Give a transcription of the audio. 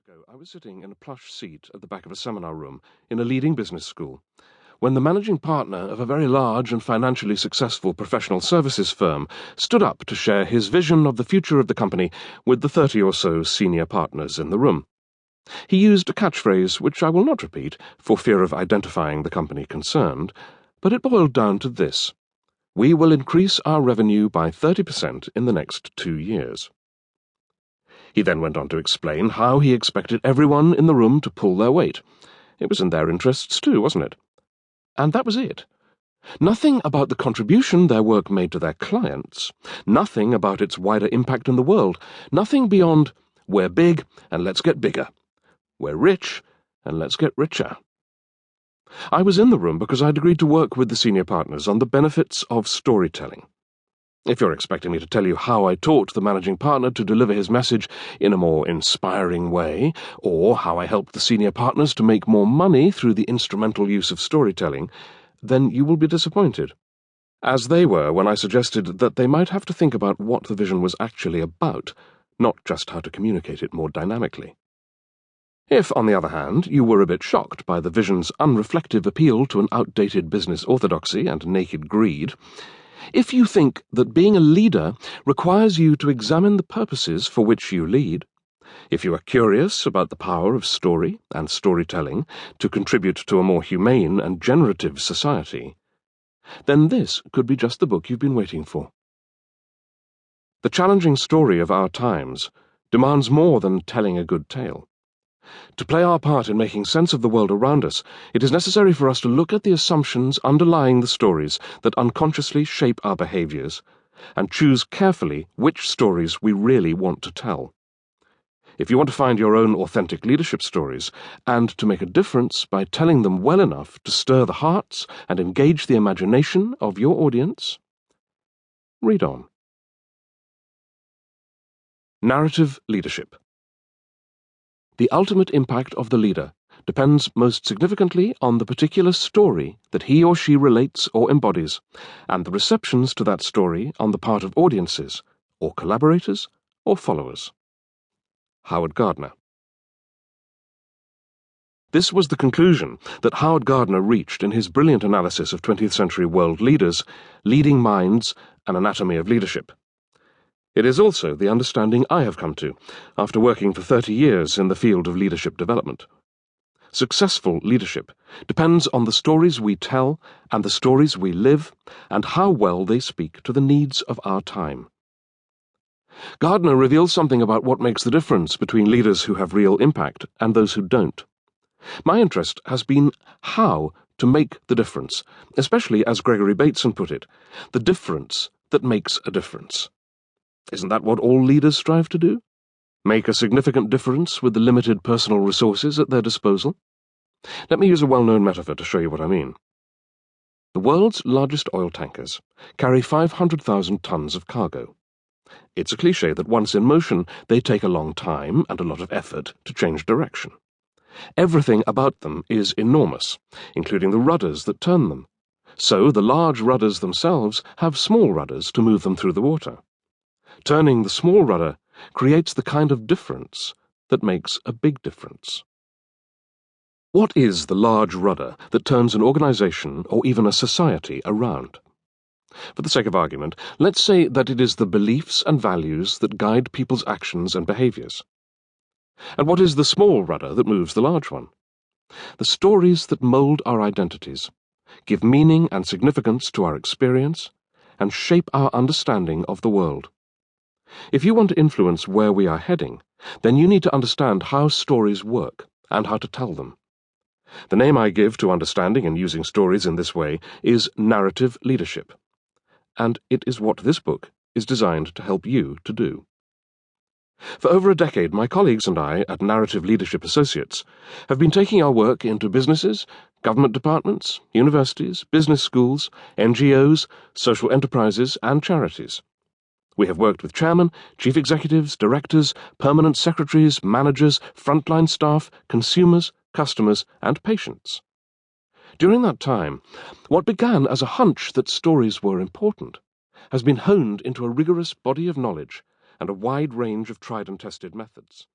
ago, I was sitting in a plush seat at the back of a seminar room in a leading business school when the managing partner of a very large and financially successful professional services firm stood up to share his vision of the future of the company with the 30 or so senior partners in the room. He used a catchphrase which I will not repeat for fear of identifying the company concerned, but it boiled down to this: we will increase our revenue by 30% in the next 2 years. He then went on to explain how he expected everyone in the room to pull their weight. It was in their interests too, wasn't it? And that was it. Nothing about the contribution their work made to their clients, nothing about its wider impact in the world, nothing beyond, we're big and let's get bigger. We're rich and let's get richer. I was in the room because I'd agreed to work with the senior partners on the benefits of storytelling. If you're expecting me to tell you how I taught the managing partner to deliver his message in a more inspiring way, or how I helped the senior partners to make more money through the instrumental use of storytelling, then you will be disappointed, as they were when I suggested that they might have to think about what the vision was actually about, not just how to communicate it more dynamically. If, on the other hand, you were a bit shocked by the vision's unreflective appeal to an outdated business orthodoxy and naked greed, if you think that being a leader requires you to examine the purposes for which you lead, if you are curious about the power of story and storytelling to contribute to a more humane and generative society, then this could be just the book you've been waiting for. The challenging story of our times demands more than telling a good tale. To play our part in making sense of the world around us, it is necessary for us to look at the assumptions underlying the stories that unconsciously shape our behaviors, and choose carefully which stories we really want to tell. If you want to find your own authentic leadership stories, and to make a difference by telling them well enough to stir the hearts and engage the imagination of your audience, read on. Narrative leadership. The ultimate impact of the leader depends most significantly on the particular story that he or she relates or embodies, and the receptions to that story on the part of audiences, or collaborators, or followers. Howard Gardner. This was the conclusion that Howard Gardner reached in his brilliant analysis of 20th century world leaders, Leading Minds, An Anatomy of Leadership. It is also the understanding I have come to after working for 30 years in the field of leadership development. Successful leadership depends on the stories we tell and the stories we live, and how well they speak to the needs of our time. Gardner reveals something about what makes the difference between leaders who have real impact and those who don't. My interest has been how to make the difference, especially, as Gregory Bateson put it, the difference that makes a difference. Isn't that what all leaders strive to do? Make a significant difference with the limited personal resources at their disposal? Let me use a well-known metaphor to show you what I mean. The world's largest oil tankers carry 500,000 tons of cargo. It's a cliché that once in motion, they take a long time and a lot of effort to change direction. Everything about them is enormous, including the rudders that turn them. So the large rudders themselves have small rudders to move them through the water. Turning the small rudder creates the kind of difference that makes a big difference. What is the large rudder that turns an organization or even a society around? For the sake of argument, let's say that it is the beliefs and values that guide people's actions and behaviors. And what is the small rudder that moves the large one? The stories that mold our identities, give meaning and significance to our experience, and shape our understanding of the world. If you want to influence where we are heading, then you need to understand how stories work and how to tell them. The name I give to understanding and using stories in this way is narrative leadership, and it is what this book is designed to help you to do. For over a decade, my colleagues and I at Narrative Leadership Associates have been taking our work into businesses, government departments, universities, business schools, NGOs, social enterprises, and charities. We have worked with chairmen, chief executives, directors, permanent secretaries, managers, frontline staff, consumers, customers, and patients. During that time, what began as a hunch that stories were important has been honed into a rigorous body of knowledge and a wide range of tried and tested methods.